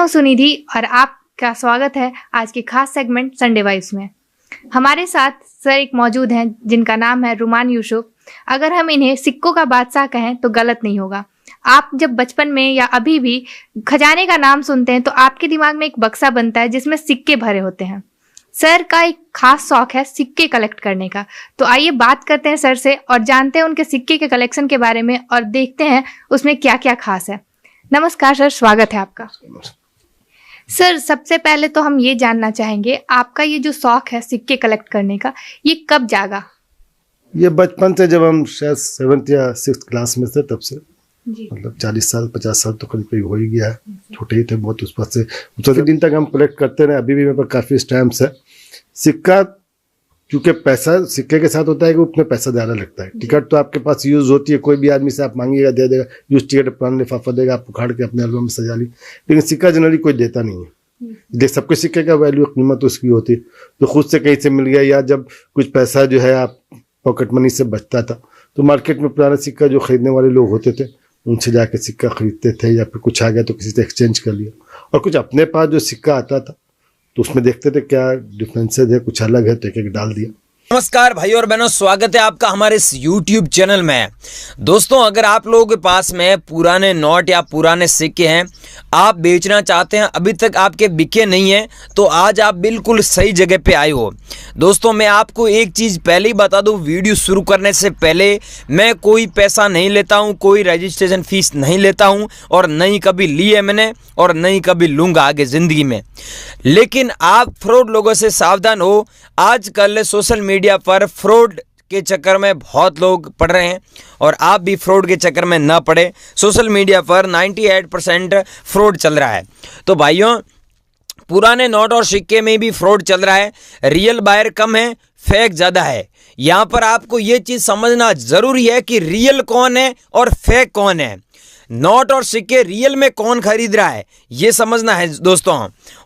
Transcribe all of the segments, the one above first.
हूं सुनिधि और आपका स्वागत है आज के खास सेगमेंट संडे वाइब्स में। हमारे साथ सर एक मौजूद हैं जिनका नाम है रुमान यूसुफ। अगर हम इन्हें सिक्कों का बादशाह कहें तो गलत नहीं होगा। आप जब बचपन में या अभी भी खजाने का नाम सुनते हैं तो आपके दिमाग में एक बक्सा बनता है जिसमें सिक्के भरे होते हैं। सर का एक खास शौक है सिक्के कलेक्ट करने का। तो आइए बात करते हैं सर से और जानते हैं उनके सिक्के के कलेक्शन के बारे में और देखते हैं उसमें क्या क्या खास है। नमस्कार सर, स्वागत है आपका। सर सबसे पहले तो हम ये जानना चाहेंगे आपका ये जो शौक है सिक्के कलेक्ट करने का, ये कब जागा? ये बचपन से, जब हम शायद 7th या 6th क्लास में थे तब से जी। मतलब 40 साल 50 साल तो करीब हो ही गया है। छोटे ही थे बहुत, उस वक्त से उस दिन तक हम कलेक्ट करते रहे। अभी भी मेरे पास काफ़ी स्टैम्प्स है। सिक्का क्योंकि पैसा सिक्के के साथ होता है कि उसमें पैसा ज़्यादा लगता है। टिकट तो आपके पास यूज़ होती है, कोई भी आदमी से आप मांगिएगा दे देगा। यूज टिकट पुराना लिफाफा देगा, आप उखाड़ के अपने एल्बम में सजा ली। लेकिन सिक्का जनरली कोई देता नहीं है। देख, सबके सिक्के का वैल्यू कीमत उसकी होती है। तो खुद से कहीं से मिल गया या जब कुछ पैसा जो है आप पॉकेट मनी से बचता था तो मार्केट में पुराना सिक्का जो खरीदने वाले लोग होते थे उनसे जाके सिक्का खरीदते थे, या फिर कुछ आ गया तो किसी से एक्सचेंज कर लिया। और कुछ अपने पास जो सिक्का आता था तो उसमें देखते थे क्या डिफरेंसेज है, कुछ अलग है तो एक डाल दिया। नमस्कार भाई और बहनों, स्वागत है आपका हमारे इस YouTube चैनल में। दोस्तों, अगर आप लोगों के पास में पुराने नोट या पुराने सिक्के हैं, आप बेचना चाहते हैं, अभी तक आपके बिके नहीं हैं, तो आज आप बिल्कुल सही जगह पे आए हो। दोस्तों, मैं आपको एक चीज़ पहले ही बता दूं, वीडियो शुरू करने से पहले मैं कोई पैसा नहीं लेता हूं, कोई रजिस्ट्रेशन फीस नहीं लेता हूं और नहीं कभी ली है मैंने और नहीं कभी लूँगा आगे ज़िंदगी में। लेकिन आप फ्रॉड लोगों से सावधान हो। आजकल सोशल मीडिया पर फ्रॉड के चक्कर में बहुत लोग पड़ रहे हैं और आप भी फ्रॉड के चक्कर में ना पड़े। सोशल मीडिया पर 98% फ्रॉड चल रहा है। तो भाइयों, पुराने नोट और सिक्के में भी फ्रॉड चल रहा है। रियल बायर कम है, फेक ज़्यादा है। यहाँ पर आपको ये चीज़ समझना ज़रूरी है कि रियल कौन है और फेक कौन है। नोट और सिक्के रियल में कौन खरीद रहा है ये समझना है दोस्तों।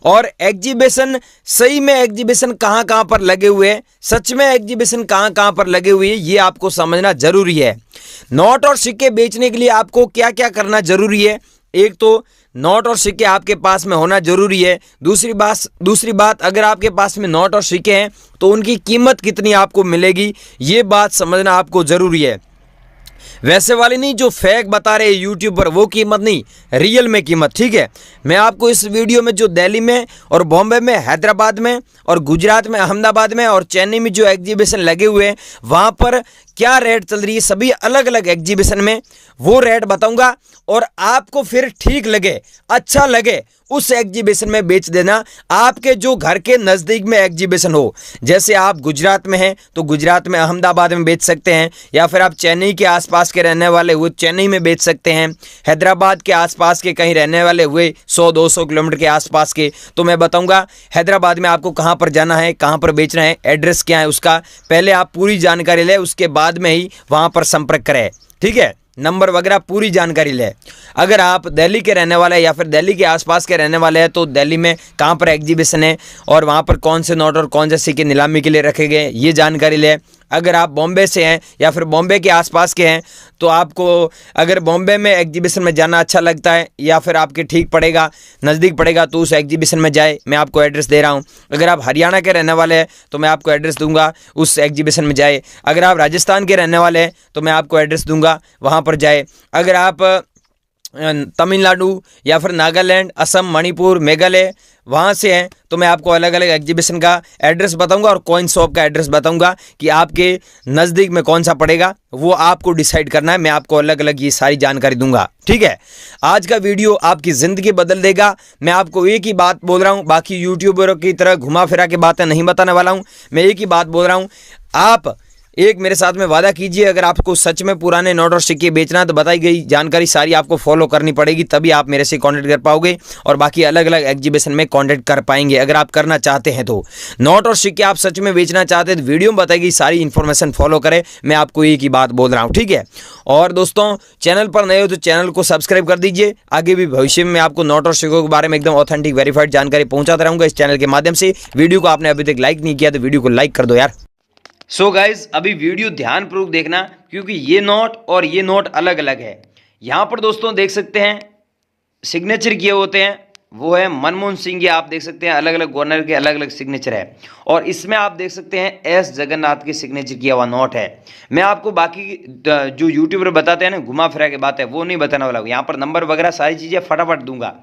और एग्जीबिशन, सही में एग्जीबिशन कहाँ कहाँ पर लगे हुए हैं, सच में एग्जीबिशन कहाँ कहाँ पर लगे हुए हैं, ये आपको समझना जरूरी है। नोट और सिक्के बेचने के लिए आपको क्या क्या करना जरूरी है? एक तो नोट और सिक्के आपके पास में होना जरूरी है। दूसरी बात, अगर आपके पास में नोट और सिक्के हैं तो उनकी कीमत कितनी आपको मिलेगी, ये बात समझना आपको जरूरी है। वैसे वाली नहीं जो फेक बता रहे हैं यूट्यूब पर, वो कीमत नहीं, रियल में कीमत। ठीक है, मैं आपको इस वीडियो में जो दिल्ली में और बॉम्बे में, हैदराबाद में और गुजरात में, अहमदाबाद में और चेन्नई में जो एग्जीबिशन लगे हुए हैं वहाँ पर क्या रेट चल रही है, सभी अलग अलग एग्जीबिशन में वो रेट बताऊंगा। और आपको फिर ठीक लगे, अच्छा लगे, उस एग्जीबिशन में बेच देना। आपके जो घर के नज़दीक में एग्जीबिशन हो, जैसे आप गुजरात में हैं तो गुजरात में अहमदाबाद में बेच सकते हैं, या फिर आप चेन्नई के आसपास के रहने वाले हुए चेन्नई में बेच सकते हैं। हैदराबाद के आसपास के कहीं रहने वाले हुए 100-200 किलोमीटर के आसपास के, तो मैं बताऊंगा हैदराबाद में आपको कहाँ पर जाना है, कहाँ पर बेचना है, एड्रेस क्या है उसका, पहले आप पूरी जानकारी लें, उसके बाद में ही वहाँ पर संपर्क करें। ठीक है, नंबर वगैरह पूरी जानकारी ले। अगर आप दिल्ली के रहने वाले हैं या फिर दिल्ली के आसपास के रहने वाले हैं तो दिल्ली में कहाँ पर एग्जीबिशन है और वहाँ पर कौन से नोट और कौन से सिक्के नीलामी के लिए रखे गए, ये जानकारी ले। अगर आप बॉम्बे से हैं या फिर बॉम्बे के आसपास के हैं तो आपको अगर बॉम्बे में एग्जीबिशन में जाना अच्छा लगता है या फिर आपके ठीक पड़ेगा, नज़दीक पड़ेगा, तो उस एग्जीबिशन में जाए। मैं आपको एड्रेस दे रहा हूँ। अगर आप हरियाणा के रहने वाले हैं तो मैं आपको एड्रेस दूंगा, उस एग्जीबिशन में जाए। अगर आप राजस्थान के रहने वाले हैं तो मैं आपको एड्रेस दूंगा, वहाँ पर जाए। अगर आप तमिलनाडु या फिर नागालैंड, असम, मणिपुर, मेघालय वहाँ से हैं तो मैं आपको अलग अलग एग्जीबिशन का एड्रेस बताऊंगा और कॉइन शॉप का एड्रेस बताऊंगा कि आपके नज़दीक में कौन सा पड़ेगा, वो आपको डिसाइड करना है। मैं आपको अलग अलग ये सारी जानकारी दूंगा। ठीक है, आज का वीडियो आपकी ज़िंदगी बदल देगा। मैं आपको एक ही बात बोल रहा हूँ, बाकी यूट्यूबरों की तरह घुमा फिरा के बातें नहीं बताने वाला हूँ। मैं एक ही बात बोल रहा हूँ, आप एक मेरे साथ में वादा कीजिए, अगर आपको सच में पुराने नोट और सिक्के बेचना है तो बताई गई जानकारी सारी आपको फॉलो करनी पड़ेगी, तभी आप मेरे से कांटेक्ट कर पाओगे और बाकी अलग अलग एग्जीबिशन में कांटेक्ट कर पाएंगे। अगर आप करना चाहते हैं तो नोट और सिक्के आप सच में बेचना चाहते हैं तो वीडियो में बताई गई सारी इन्फॉर्मेशन फॉलो करें। मैं आपको एक ही बात बोल रहा हूँ। ठीक है, और दोस्तों चैनल पर नए हो तो चैनल को सब्सक्राइब कर दीजिए। आगे भी भविष्य में आपको नोट और सिक्कों के बारे में एकदम ऑथेंटिक वेरीफाइड जानकारी पहुंचाता रहूंगा इस चैनल के माध्यम से। वीडियो को आपने अभी तक लाइक नहीं किया तो वीडियो को लाइक कर दो यार। सो गाइज, अभी वीडियो ध्यानपूर्वक देखना क्योंकि ये नोट और ये नोट अलग अलग है। यहाँ पर दोस्तों देख सकते हैं सिग्नेचर किए होते हैं वो है मनमोहन सिंह। ये आप देख सकते हैं अलग अलग गवर्नर के अलग अलग सिग्नेचर है, और इसमें आप देख सकते हैं एस जगन्नाथ की सिग्नेचर किया हुआ नोट है। मैं आपको बाकी जो यूट्यूबर बताते हैं ना घुमा फिरा के बात है वो नहीं बताने वाला हूँ। यहाँ पर नंबर वगैरह सारी चीज़ें फटाफट दूंगा।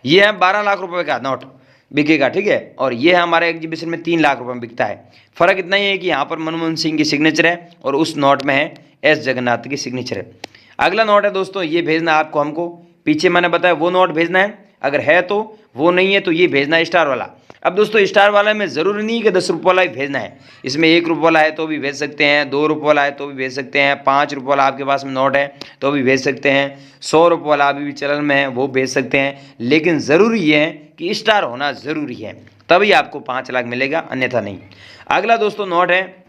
ये है 12 लाख रुपए का नोट बिकेगा, ठीक है, और ये है हमारे एग्जीबिशन में 3 लाख रुपए में बिकता है। फर्क इतना ही है कि यहाँ पर मनमोहन सिंह की सिग्नेचर है और उस नोट में है एस जगन्नाथ की सिग्नेचर है। अगला नोट है दोस्तों, ये भेजना आपको, हमको पीछे मैंने बताया वो नोट भेजना है, अगर है तो, वो नहीं है तो ये भेजना है स्टार वाला। अब दोस्तों स्टार वाला में ज़रूरी नहीं कि 10 रुपये वाला ही भेजना है, इसमें 1 रुपये वाला है तो भी भेज सकते हैं, 2 रुपये वाला है तो भी भेज सकते हैं, 5 रुपये वाला आपके पास में नोट है तो भी भेज सकते हैं, 100 रुपये वाला अभी भी चलन में है वो भेज सकते हैं। लेकिन ज़रूरी ये है कि स्टार होना ज़रूरी है, तभी आपको 5 लाख मिलेगा, अन्यथा नहीं। अगला दोस्तों नोट है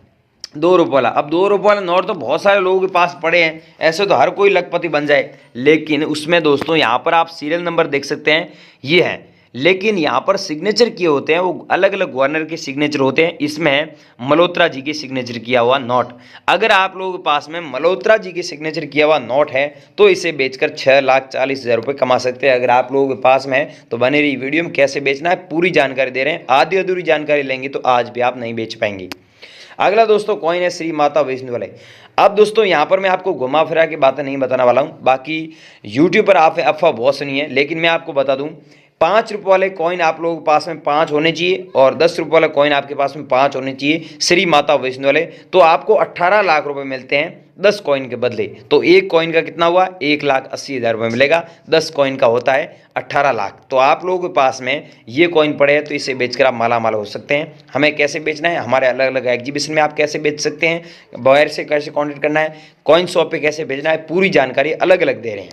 2 रुपये वाला। अब 2 रुपये वाला नोट तो बहुत सारे लोगों के पास पड़े हैं, ऐसे तो हर कोई लखपति बन जाए, लेकिन उसमें दोस्तों यहाँ पर आप सीरियल नंबर देख सकते हैं, ये है, लेकिन यहाँ पर सिग्नेचर किए होते हैं वो अलग अलग गवर्नर के सिग्नेचर होते हैं। इसमें है मल्होत्रा जी के सिग्नेचर किया हुआ नोट। अगर आप लोगों के पास में मल्होत्रा जी के सिग्नेचर किया हुआ नोट है तो इसे बेचकर 6,40,000 रुपये कमा सकते हैं। अगर आप लोगों के पास में है तो बने रही वीडियो में, कैसे बेचना है पूरी जानकारी दे रहे हैं। आधी अधूरी जानकारी लेंगे तो आज भी आप नहीं बेच पाएंगे। अगला दोस्तों कॉइन है श्री माता वैष्णो वाले। अब दोस्तों यहाँ पर मैं आपको घुमा फिरा के बातें नहीं बताने वाला हूँ, बाकी यूट्यूब पर आप अफवाह बहुत सुनी है, लेकिन मैं आपको बता दूँ 5 रुपये वाले कॉइन आप लोगों के पास में 5 होने चाहिए और 10 रुपये वाला कॉइन आपके पास में 5 होने चाहिए श्री माता वैष्णो वाले, तो आपको 18 लाख रुपए मिलते हैं 10 कॉइन के बदले। तो एक कॉइन का कितना हुआ, 1,80,000 रुपये मिलेगा, 10 कॉइन का होता है 18 लाख। तो आप लोगों के पास में ये कॉइन पड़े हैं तो इसे बेचकर आप माला माल हो सकते हैं। हमें कैसे बेचना है, हमारे अलग अलग एग्जीबिशन में आप कैसे बेच सकते हैं, बायर से कैसे कॉन्टेक्ट करना है, कॉइन शॉप पे कैसे भेजना है, पूरी जानकारी अलग अलग दे रहे हैं।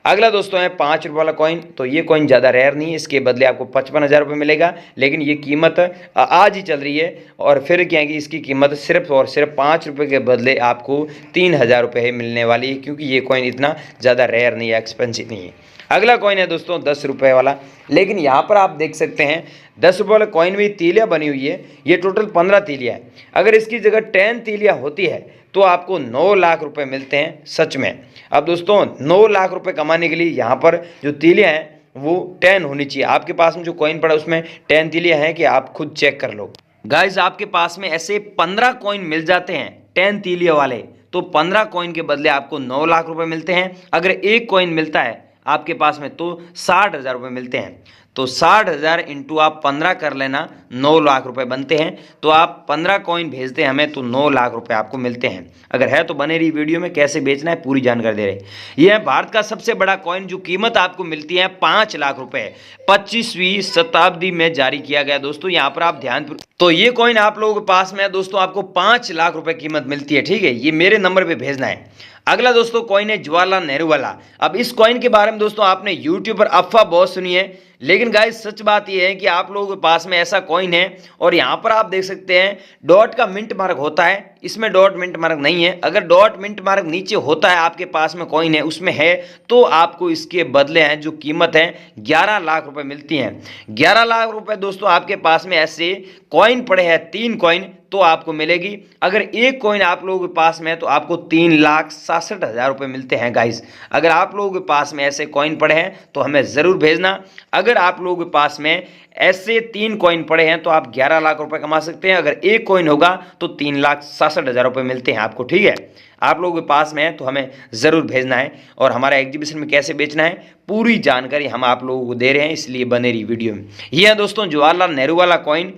अगला दोस्तों है 5 रुपये वाला कॉइन। तो ये कॉइन ज़्यादा रेयर नहीं है, इसके बदले आपको 55,000 रुपये मिलेगा, लेकिन ये कीमत आज ही चल रही है, और फिर क्या है कि इसकी कीमत सिर्फ और सिर्फ 5 रुपये के बदले आपको 3,000 रुपये मिलने वाली है, क्योंकि ये कॉइन इतना ज़्यादा रेयर नहीं है, एक्सपेंसिव नहीं है। अगला कॉइन है दोस्तों 10 रुपये वाला, लेकिन यहाँ पर आप देख सकते हैं 10 रुपये वाले कॉइन में तीलियाँ बनी हुई है, ये टोटल 15 तीलियाँ है। अगर इसकी जगह 10 तीलियाँ होती है तो आपको 9 लाख रुपए मिलते हैं सच में। अब दोस्तों 9 लाख रुपए कमाने के लिए यहाँ पर जो तीलियाँ हैं वो 10 होनी चाहिए। आपके पास में जो कॉइन पड़ा उसमें 10 तीलियाँ हैं कि आप खुद चेक कर लो गाइज। आपके पास में ऐसे 15 कॉइन मिल जाते हैं 10 तीलियाँ वाले, तो 15 कॉइन के बदले आपको 9 लाख रुपए मिलते हैं। अगर एक कॉइन मिलता है आपके पास में तो 60,000 रुपये मिलते हैं। तो 60,000 इंटू आप 15 कर लेना, 9 लाख रुपए बनते हैं। तो आप 15 कॉइन भेजते हैं हमें तो 9 लाख रुपए आपको मिलते हैं। अगर है तो बने रही वीडियो में, कैसे बेचना है पूरी जानकारी दे रहे हैं। यह है भारत का सबसे बड़ा कॉइन, जो कीमत आपको मिलती है 5 लाख रुपए, 25वीं शताब्दी में जारी किया गया दोस्तों। यहाँ पर आप ध्यान, तो ये कॉइन आप लोगों के पास में है दोस्तों, आपको 5 लाख रुपए कीमत मिलती है, ठीक है। ये मेरे नंबर पे भेजना है। अगला दोस्तों कॉइन है जवाहरलाल नेहरू वाला। अब इस कॉइन के बारे में दोस्तों आपने यूट्यूब पर अफवाह बहुत सुनी है, लेकिन गाइस सच बात यह है कि आप लोगों के पास में ऐसा कॉइन है, और यहाँ पर आप देख सकते हैं डॉट का मिंट मार्क होता है, इसमें डॉट मिंट मार्क नहीं है। अगर डॉट मिंट मार्क नीचे होता है आपके पास में कॉइन है उसमें है, तो आपको इसके बदले हैं जो कीमत है 11 लाख रुपए मिलती हैं। 11 लाख रुपए दोस्तों आपके पास में ऐसे कॉइन पड़े हैं 3 कॉइन तो आपको मिलेगी। अगर एक कॉइन आप लोगों के पास में है तो आपको 3,67,000 रुपये मिलते हैं गाइस। अगर आप लोगों के पास में ऐसे कॉइन पड़े हैं तो हमें ज़रूर भेजना। अगर आप लोगों के पास में ऐसे 3 कॉइन पड़े हैं तो आप 11 लाख रुपए कमा सकते हैं। अगर एक कॉइन होगा तो 3,67,000 रुपये मिलते हैं आपको, ठीक है। आप लोगों के पास में है तो हमें ज़रूर भेजना है, और हमारा एग्जीबिशन में कैसे बेचना है पूरी जानकारी हम आप लोगों को दे रहे हैं, इसलिए बने रही वीडियो में। यह है दोस्तों जवाहरलाल नेहरू वाला कॉइन,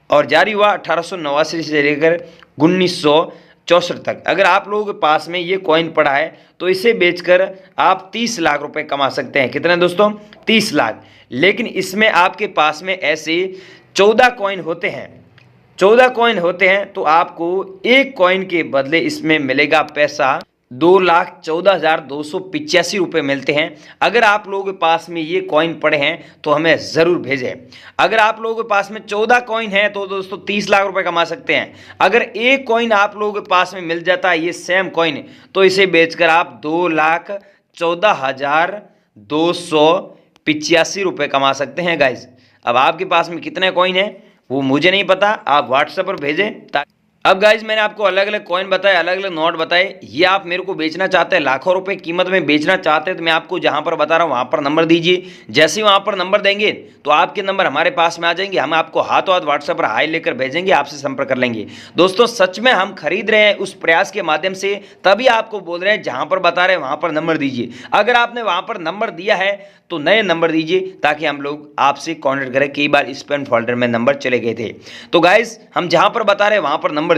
और जारी हुआ 1889 से लेकर 1964 तक। अगर आप लोगों के पास में ये कॉइन पड़ा है तो इसे बेचकर आप 30 लाख रुपए कमा सकते हैं। कितने दोस्तों? 30 लाख। लेकिन इसमें आपके पास में ऐसे 14 कॉइन होते हैं, 14 कॉइन होते हैं तो आपको एक कॉइन के बदले इसमें मिलेगा पैसा 2,14,285 रुपये मिलते हैं। अगर आप लोगों के पास में ये कॉइन पड़े हैं तो हमें ज़रूर भेजें। अगर आप लोगों के पास में 14 कॉइन है तो दोस्तों 30 लाख रुपए कमा सकते हैं। अगर एक कॉइन आप लोगों के पास में मिल जाता है ये सेम कॉइन, तो इसे बेचकर आप 2,14,285 रुपये कमा सकते हैं गाइज। अब आपके पास में कितने कॉइन है वो मुझे नहीं पता, आप व्हाट्सएप पर भेजें। अब गाइज मैंने आपको अलग अलग कॉइन बताए, अलग अलग नोट बताए। ये आप मेरे को बेचना चाहते हैं, लाखों रुपए कीमत में बेचना चाहते हैं, तो मैं आपको जहां पर बता रहा हूं वहां पर नंबर दीजिए। जैसे ही वहां पर नंबर देंगे तो आपके नंबर हमारे पास में आ जाएंगे, हम आपको हाथों हाथ व्हाट्सएप पर हाई लेकर भेजेंगे, आपसे संपर्क कर लेंगे। दोस्तों सच में हम खरीद रहे हैं उस प्रयास के माध्यम से, तभी आपको बोल रहे हैं जहां पर बता रहे हैं वहां पर नंबर दीजिए। अगर आपने वहां पर नंबर दिया है तो नए नंबर दीजिए ताकि हम लोग आपसे कॉन्टेक्ट करें। कई बार स्पैम फोल्डर में नंबर चले गए थे। तो गाइज हम जहां पर बता रहे हैं वहां पर नंबर